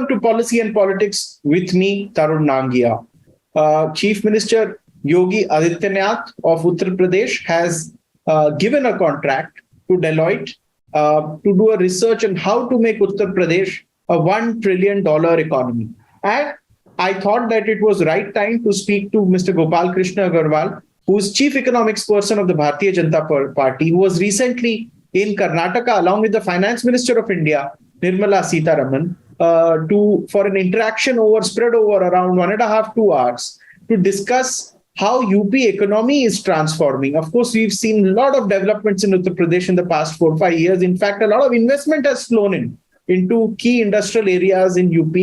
Welcome to Policy and Politics with me, Tarun Nangia. Chief Minister Yogi Adityanath of Uttar Pradesh has given a contract to Deloitte to do a research on how to make Uttar Pradesh a $1 trillion economy. And I thought that it was right time to speak to Mr. Gopal Krishna Agarwal, who is Chief Economics Person of the Bharatiya Janata Party, who was recently in Karnataka along with the Finance Minister of India, Nirmala Sitharaman, for an interaction spread over around 1.5 to 2 hours to discuss how UP economy is transforming. Of course, we've seen a lot of developments in Uttar Pradesh in the past 4 or 5 years. In fact, a lot of investment has flown into key industrial areas in UP,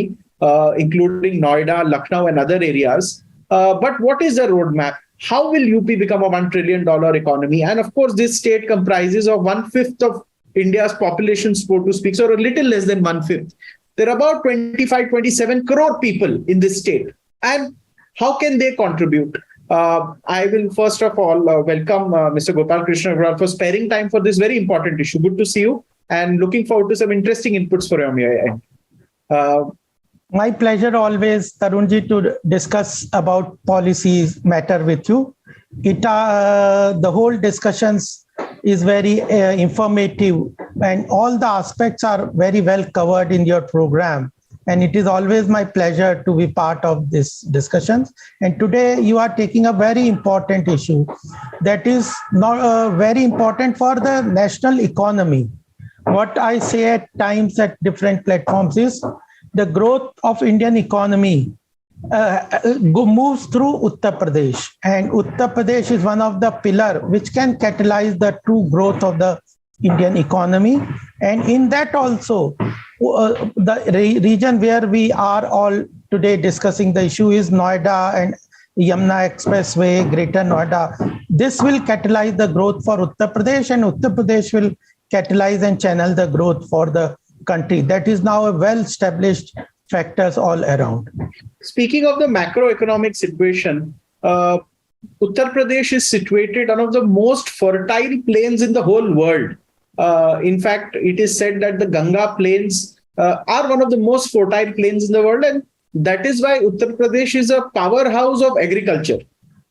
including Noida, Lucknow, and other areas. But what is the roadmap? How will UP become a $1 trillion economy? And of course, this state comprises of 1/5 of India's population, so to speak, or a little less than 1/5. There are about 27 crore people in this state. And how can they contribute? I will first of all welcome Mr. Gopal Krishna Agarwal for sparing time for this very important issue. Good to see you and looking forward to some interesting inputs from your end. My pleasure always, Tarunji, to discuss about policies matter with you. The whole discussions is very informative and all the aspects are very well covered in your program. And it is always my pleasure to be part of this discussions. And today you are taking a very important issue that is not very important for the national economy. What I say at times at different platforms is the growth of Indian economy moves through Uttar Pradesh, and Uttar Pradesh is one of the pillars which can catalyze the true growth of the Indian economy. And in that also, the region where we are all today discussing the issue is Noida and Yamuna Expressway, Greater Noida. This will catalyze the growth for Uttar Pradesh, and Uttar Pradesh will catalyze and channel the growth for the country. That is now a well-established factors all around. Speaking of the macroeconomic situation, Uttar Pradesh is situated on one of the most fertile plains in the whole world. In fact, it is said that the Ganga plains are one of the most fertile plains in the world, and that is why Uttar Pradesh is a powerhouse of agriculture.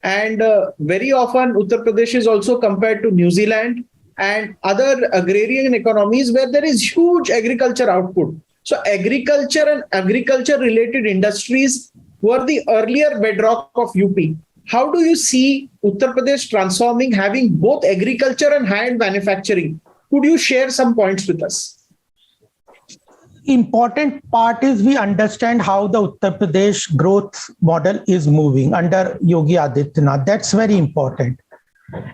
And very often Uttar Pradesh is also compared to New Zealand and other agrarian economies where there is huge agriculture output. So agriculture and agriculture-related industries were the earlier bedrock of UP. How do you see Uttar Pradesh transforming, having both agriculture and high-end manufacturing? Could you share some points with us? Important part is we understand how the Uttar Pradesh growth model is moving under Yogi Adityanath. That's very important.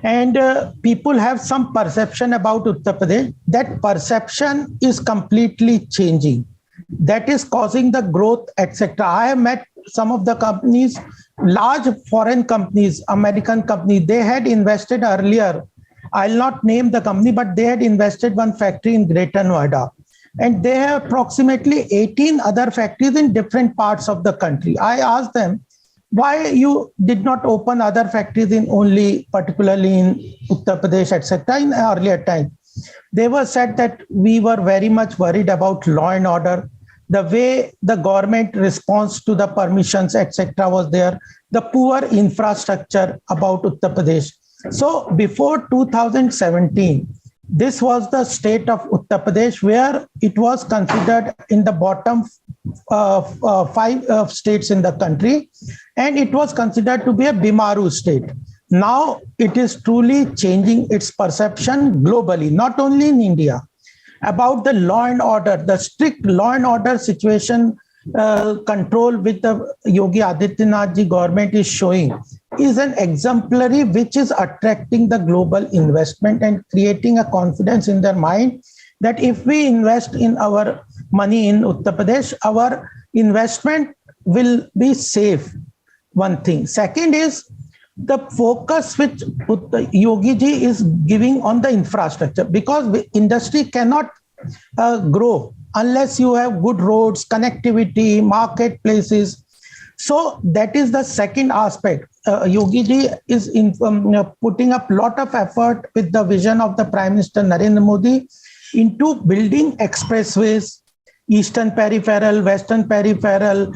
And people have some perception about Uttar Pradesh. That perception is completely changing. That is causing the growth, etc. I have met some of the companies, large foreign companies, American companies. They had invested earlier. I'll not name the company, but they had invested one factory in Greater Noida. And they have approximately 18 other factories in different parts of the country. I asked them, why you did not open other factories in only, particularly in Uttar Pradesh, etc. in earlier time? They were said that we were very much worried about law and order, the way the government response to the permissions, etc. was there, the poor infrastructure about Uttar Pradesh. So before 2017, this was the state of Uttar Pradesh where it was considered in the bottom 5 states in the country, and it was considered to be a Bimaru state. Now it is truly changing its perception globally, not only in India, about the law and order, the strict law and order situation control which the Yogi Adityanath ji government is showing is an exemplary which is attracting the global investment and creating a confidence in their mind that if we invest in our money in Uttar Pradesh, our investment will be safe. One thing. Second is the focus which Yogi ji is giving on the infrastructure, because industry cannot grow unless you have good roads, connectivity, marketplaces. So that is the second aspect. Yogi ji is putting up a lot of effort with the vision of the Prime Minister Narendra Modi into building expressways, Eastern Peripheral, Western Peripheral,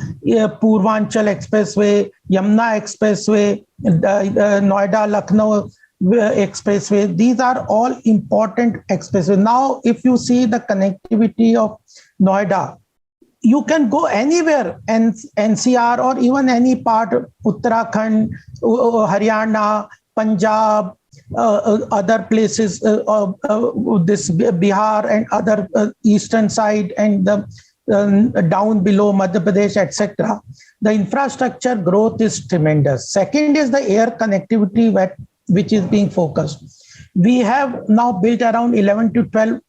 Purvanchal Expressway, Yamuna Expressway, Noida Lucknow Expressway. These are all important expressways. Now, if you see the connectivity of Noida, you can go anywhere, and NCR or even any part, Uttarakhand, Haryana, Punjab, other places, this Bihar and other eastern side and the down below Madhya Pradesh, etc. The infrastructure growth is tremendous. Second is the air connectivity which is being focused. We have now built around 11 to 12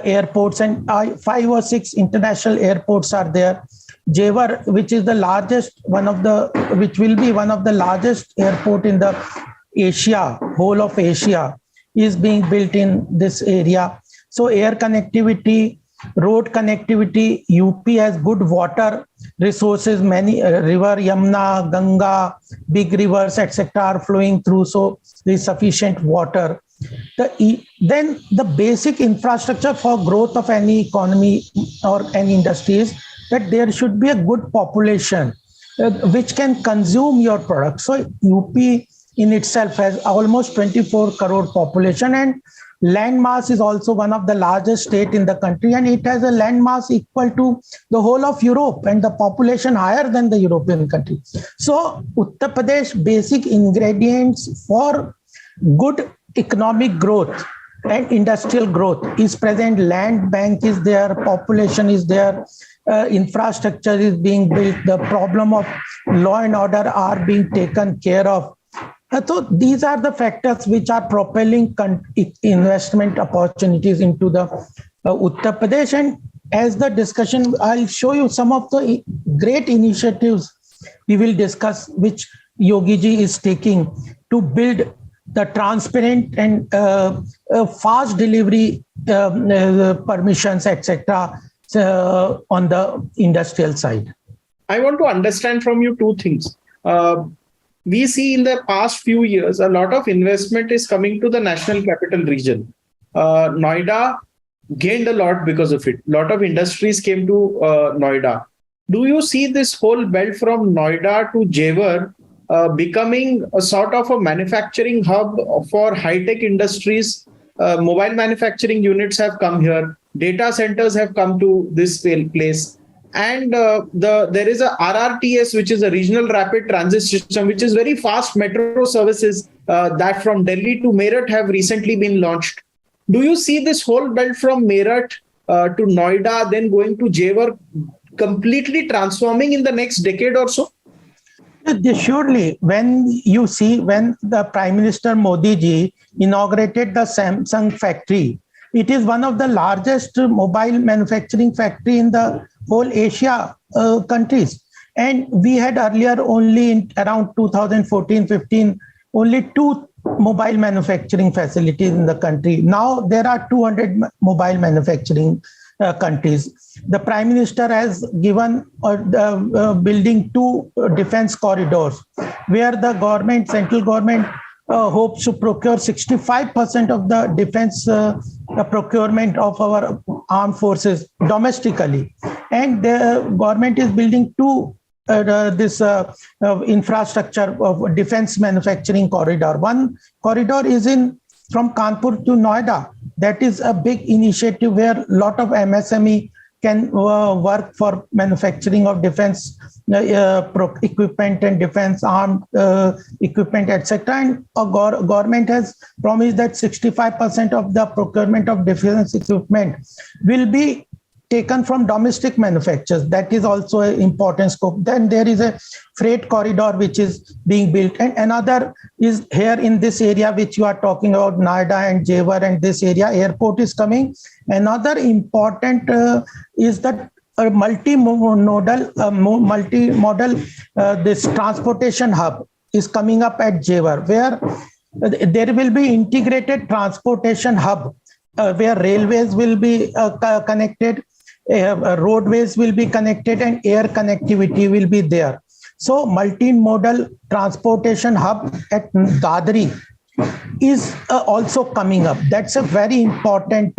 airports, and 5 or 6 international airports are there. Jewar, which is the largest, which will be one of the largest airport in the Asia, whole of Asia, is being built in this area. So air connectivity, road connectivity, UP has good water resources, many river, Yamuna, Ganga, big rivers, etc. are flowing through, so there is sufficient water. Then the basic infrastructure for growth of any economy or any industry is that there should be a good population which can consume your product. So UP in itself has almost 24 crore population, and land mass is also one of the largest state in the country, and it has a land mass equal to the whole of Europe and the population higher than the European country. So Uttar Pradesh basic ingredients for good economic growth and industrial growth is present. Land bank is there, population is there, infrastructure is being built, the problem of law and order are being taken care of. So these are the factors which are propelling investment opportunities into the Uttar Pradesh. And as the discussion, I'll show you some of the great initiatives we will discuss, which Yogi ji is taking to build the transparent and fast delivery permissions, etc. On the industrial side. I want to understand from you two things. We see in the past few years, a lot of investment is coming to the national capital region. Noida gained a lot because of it. A lot of industries came to Noida. Do you see this whole belt from Noida to Jewar becoming a sort of a manufacturing hub for high-tech industries? Mobile manufacturing units have come here. Data centers have come to this place. And there is a RRTS, which is a regional rapid transit system, which is very fast metro services that from Delhi to Meerut have recently been launched. Do you see this whole belt from Meerut to Noida, then going to Jewar, completely transforming in the next decade or so? Surely, when the Prime Minister Modi ji inaugurated the Samsung factory, it is one of the largest mobile manufacturing factory in the whole Asia countries. And we had earlier only in around 2014-15, only 2 mobile manufacturing facilities in the country. Now there are 200 mobile manufacturing countries. The Prime Minister has given building 2 defense corridors where the central government hopes to procure 65% of the defense procurement of our armed forces domestically. And the government is building 2 infrastructure of defense manufacturing corridor. One corridor is from Kanpur to Noida. That is a big initiative where a lot of MSME can work for manufacturing of defense equipment and defense armed equipment, etc. And government has promised that 65% of the procurement of defense equipment will be taken from domestic manufacturers. That is also an important scope. Then there is a freight corridor which is being built, and another is here in this area which you are talking about, Noida and Jewar, and this area airport is coming. Another important is that multimodal this transportation hub is coming up at Jewar, where there will be integrated transportation hub where railways will be connected, roadways will be connected, and air connectivity will be there. So multimodal transportation hub at Dadri is also coming up. That's a very important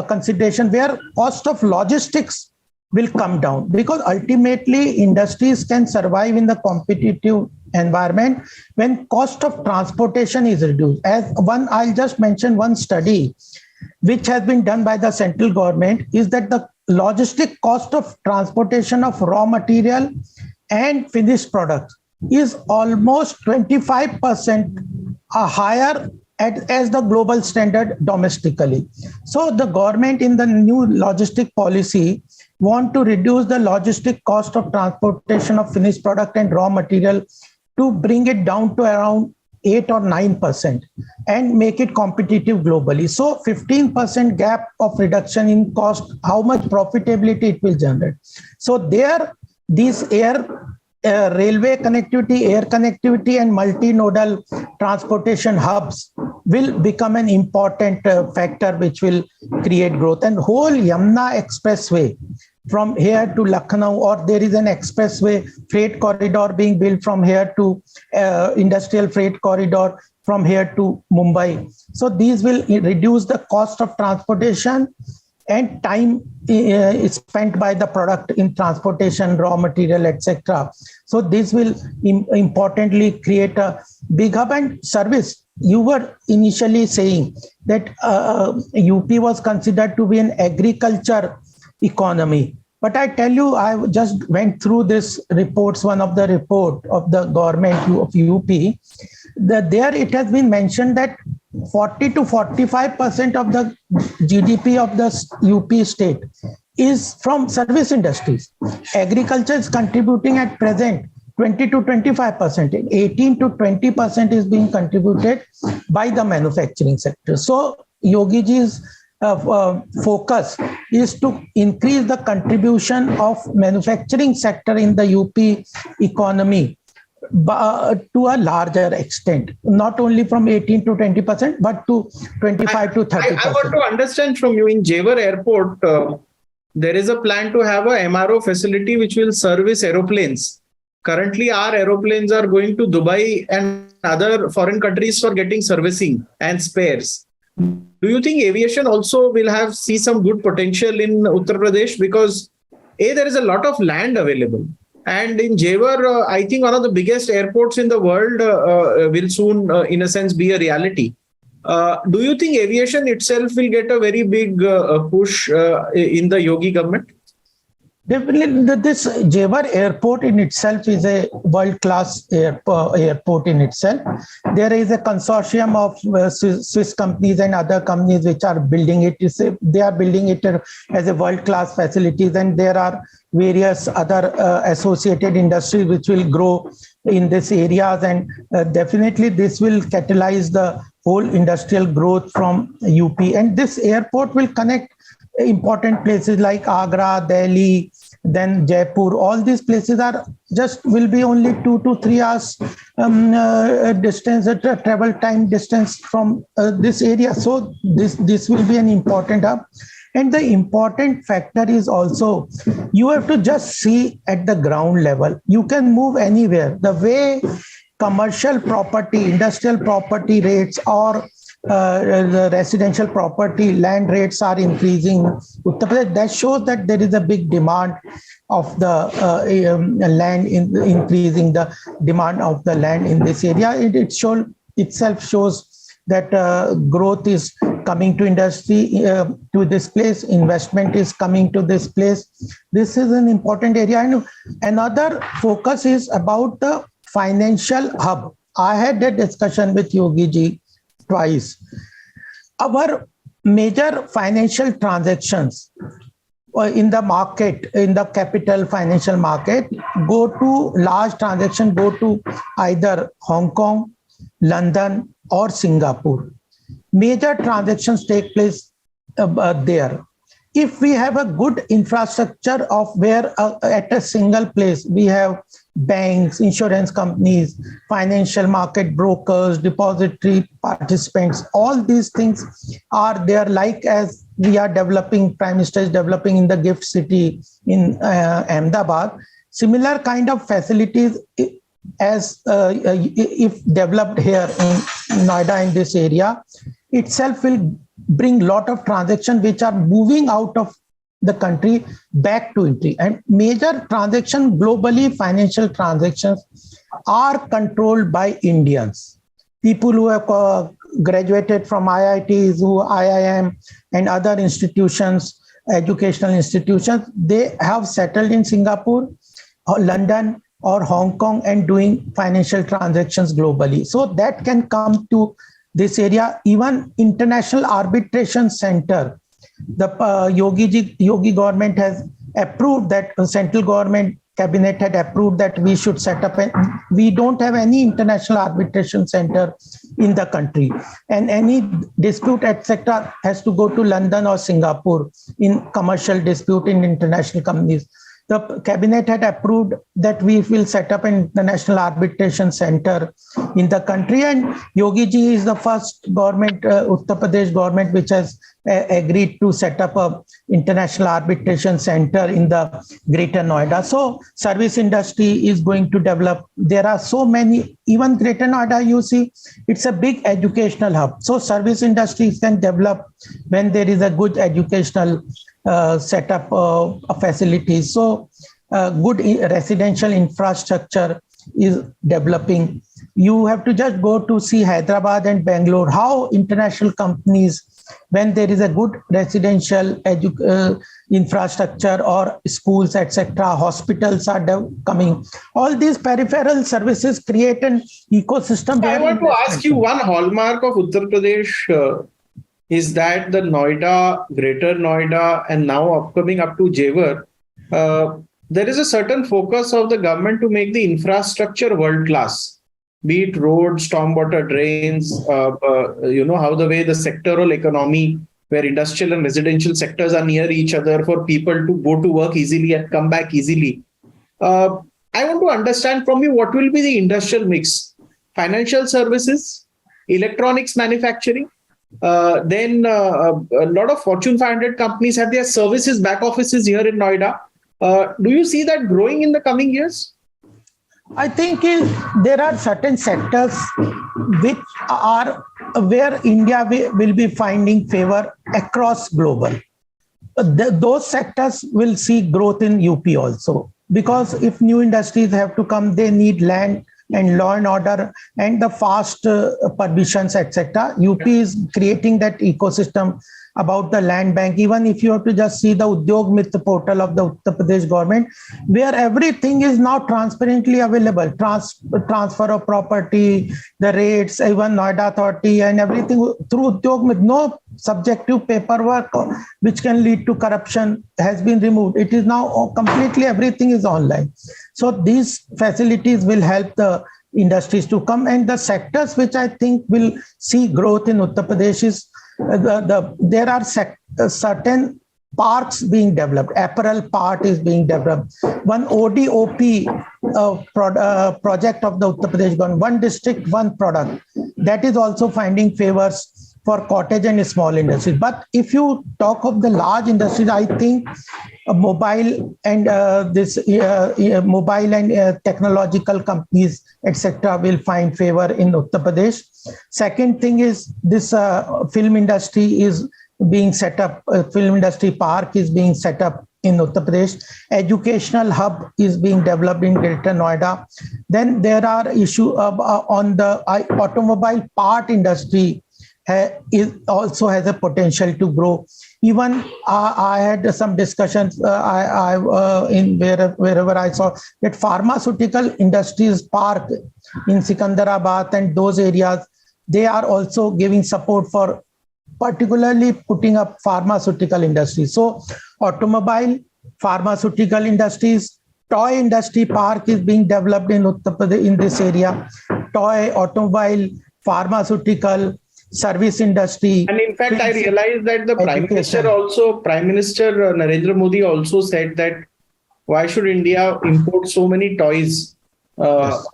consideration, where cost of logistics will come down, because ultimately industries can survive in the competitive environment when cost of transportation is reduced. I'll just mention one study which has been done by the central government, is that the logistic cost of transportation of raw material and finished products is almost 25% higher as the global standard domestically. So the government in the new logistic policy want to reduce the logistic cost of transportation of finished product and raw material to bring it down to around 8 or 9% and make it competitive globally. So 15% gap of reduction in cost, how much profitability it will generate. So there, these railway connectivity, air connectivity, and multimodal transportation hubs will become an important factor which will create growth. And whole Yamuna Expressway from here to Lucknow, or there is an expressway freight corridor being built from here to industrial freight corridor from here to Mumbai. So these will reduce the cost of transportation and time is spent by the product in transportation, raw material, etc. So this will importantly create a big hub and service. You were initially saying that UP was considered to be an agriculture economy. But I tell you, I just went through this reports, one of the report of the government of UP, that there it has been mentioned that 40 to 45% of the GDP of the UP state is from service industries. Agriculture is contributing at present 20 to 25%. 18 to 20% is being contributed by the manufacturing sector. So Yogiji's focus is to increase the contribution of manufacturing sector in the UP economy to a larger extent, not only from 18 to 20%, but to 25 to 30%. I want to understand from you, in Jewar Airport, there is a plan to have a MRO facility which will service aeroplanes. Currently, our aeroplanes are going to Dubai and other foreign countries for getting servicing and spares. Do you think aviation also will see some good potential in Uttar Pradesh? Because there is a lot of land available. And in Jewar, I think one of the biggest airports in the world will soon, in a sense, be a reality. Do you think aviation itself will get a very big push in the Yogi government? Definitely, this Jewar airport in itself is a world-class airport in itself. There is a consortium of Swiss companies and other companies which are building it. They are building it as a world-class facilities, and there are various other associated industries which will grow in these areas, and definitely this will catalyze the whole industrial growth from UP. And this airport will connect important places like Agra, Delhi, then Jaipur. All these places will be only 2 to 3 hours distance, travel time distance from this area. So this will be an important hub. And the important factor is also, you have to just see at the ground level. You can move anywhere. The way commercial property, industrial property rates, or the residential property land rates are increasing, that shows that there is a big demand of the land, increasing the demand of the land in this area. It itself shows that growth is coming to industry, to this place, investment is coming to this place. This is an important area. And another focus is about the financial hub. I had a discussion with Yogi ji twice. Our major financial transactions in the market, in the capital financial market, large transactions go to either Hong Kong, London, or Singapore. Major transactions take place there. If we have a good infrastructure of where at a single place we have banks, insurance companies, financial market brokers, depository participants, all these things are there, like as we are developing, Prime Minister is developing in the gift city in Ahmedabad. Similar kind of facilities as if developed here in Noida in this area, itself will bring lot of transactions which are moving out of the country back to India. And major transactions globally, financial transactions are controlled by Indians. People who have graduated from IITs, who IIM and other institutions, educational institutions, they have settled in Singapore or London or Hong Kong and doing financial transactions globally. So that can come to this area. Even International Arbitration Center, the Yogi government has approved that, central government cabinet had approved that we should set up, and we don't have any international arbitration center in the country, and any dispute etc has to go to London or Singapore in commercial dispute in international companies. The cabinet had approved that we will set up an international arbitration center in the country, and Yogi ji is the first government, Uttar Pradesh government, which has agreed to set up a international arbitration center in the Greater Noida. So service industry is going to develop. There are so many, even Greater Noida, you see, it's a big educational hub. So service industries can develop when there is a good educational setup of facilities. So good residential infrastructure is developing. You have to just go to see Hyderabad and Bangalore, how international companies, when there is a good residential infrastructure or schools, etc., hospitals are coming. All these peripheral services create an ecosystem. I want to ask you, one hallmark of Uttar Pradesh is that the Noida, Greater Noida, and now upcoming up to Jewar, there is a certain focus of the government to make the infrastructure world class, be it roads, stormwater drains, how the way the sectoral economy, where industrial and residential sectors are near each other for people to go to work easily and come back easily. I want to understand from you, what will be the industrial mix? Financial services, electronics manufacturing, then a lot of Fortune 500 companies have their services back offices here in Noida. Do you see that growing in the coming years? I think there are certain sectors which are where India will be finding favor across global. Those sectors will see growth in UP also, because if new industries have to come, they need land and law and order and the fast permissions, etc. UP is creating that ecosystem about the land bank. Even if you have to just see the Udyog Mitra portal of the Uttar Pradesh government, where everything is now transparently available, transfer of property, the rates, even Noida Authority and everything through Udyog Mitra. No subjective paperwork which can lead to corruption has been removed. It is now completely, everything is online. So these facilities will help the industries to come, and the sectors which I think will see growth in Uttar Pradesh is there are certain parks being developed. Apparel part is being developed. One ODOP project of the Uttar Pradesh government, one district, one product, that is also finding favors for cottage and small industries. But if you talk of the large industries, I think mobile and mobile and technological companies, etc., will find favor in Uttar Pradesh. Second thing is this film industry is being set up. Film industry park is being set up in Uttar Pradesh. Educational hub is being developed in Greater Noida. Then there are issues on the automobile part industry. Also has a potential to grow. Even I had some discussions in wherever I saw that pharmaceutical industries park in Sikandarabad and those areas, they are also giving support for particularly putting up pharmaceutical industry. So automobile, pharmaceutical industries, toy industry park is being developed in Uttar Pradesh in this area. Toy, automobile, pharmaceutical, service industry. And in fact, I realized that the Prime Minister Narendra Modi also said that why should India import so many toys? Yes.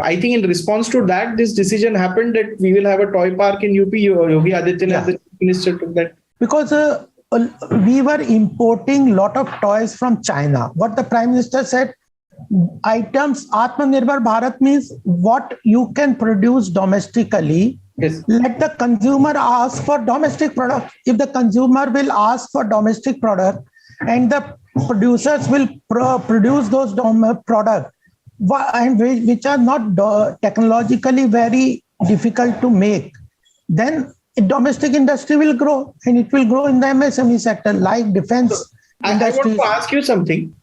I think in response to that, this decision happened that we will have a toy park in UP. Yogi Adityanath, the Chief Minister, took that. Because we were importing a lot of toys from China. What the Prime Minister said, items. Atmanirbhar Bharat means what you can produce domestically. Yes. Let the consumer ask for domestic product. If the consumer will ask for domestic product and the producers will produce those product and which are not technologically very difficult to make, then domestic industry will grow, and it will grow in the MSME sector like defense industries. I want to ask you something.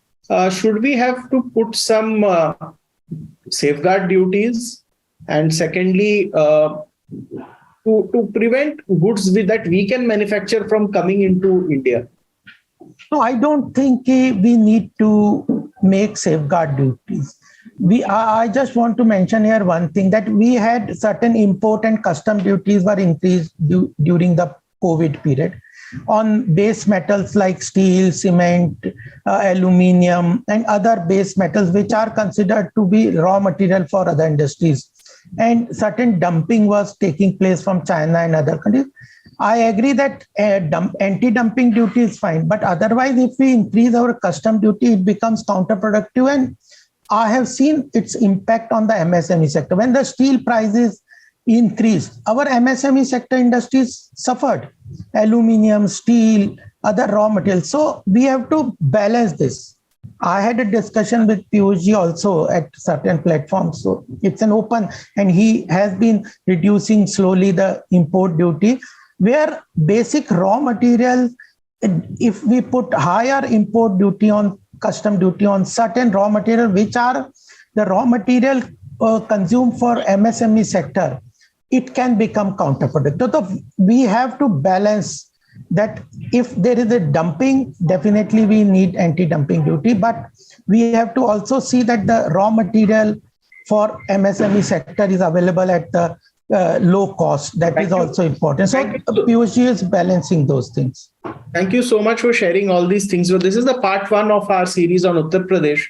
Should we have to put some safeguard duties? And secondly, to prevent goods that we can manufacture from coming into India? No, I don't think we need to make safeguard duties. I just want to mention here one thing, that we had certain import and custom duties were increased during the COVID period on base metals like steel, cement, aluminium, and other base metals which are considered to be raw material for other industries. And certain dumping was taking place from China and other countries. I agree that anti-dumping duty is fine, but otherwise, if we increase our custom duty, it becomes counterproductive. And I have seen its impact on the MSME sector. When the steel prices increased, our MSME sector industries suffered. Aluminium, steel, other raw materials. So we have to balance this. I had a discussion with Piyush also at certain platforms. So it's an open, and he has been reducing slowly the import duty, where basic raw materials, if we put higher import duty on custom duty on certain raw material, which are the raw material consumed for MSME sector, it can become counterproductive. So we have to balance that. If there is a dumping, definitely we need anti-dumping duty, but we have to also see that the raw material for MSME sector is available at the low cost. That is also important. So Piyush is balancing those things. Thank you so much for sharing all these things. So this is the part one of our series on Uttar Pradesh.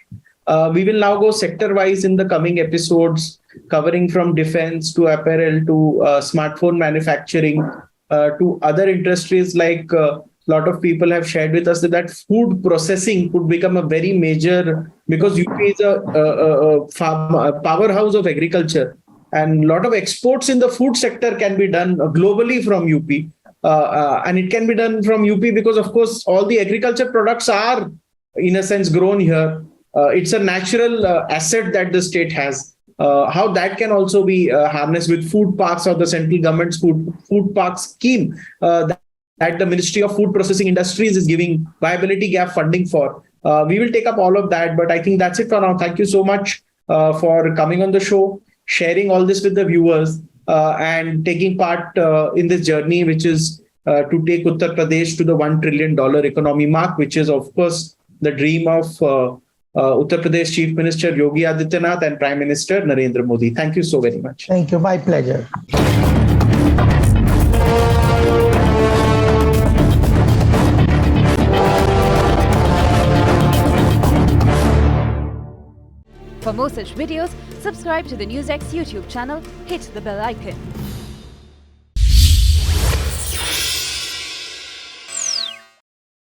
We will now go sector-wise in the coming episodes, covering from defense to apparel to smartphone manufacturing to other industries. Like a lot of people have shared with us that food processing could become a very major, because UP is a powerhouse of agriculture, and a lot of exports in the food sector can be done globally from UP. And it can be done from UP because, of course, all the agriculture products are, in a sense, grown here. It's a natural asset that the state has. How that can also be harnessed with food parks or the central government's food park scheme that the Ministry of Food Processing Industries is giving viability gap funding for. We will take up all of that, but I think that's it for now. Thank you so much for coming on the show, sharing all this with the viewers, and taking part in this journey, which is to take Uttar Pradesh to the $1 trillion economy mark, which is, of course, the dream of Uttar Pradesh Chief Minister Yogi Adityanath and Prime Minister Narendra Modi. Thank you so very much. Thank you. My pleasure. For more such videos, subscribe to the NewsX YouTube channel, hit the bell icon.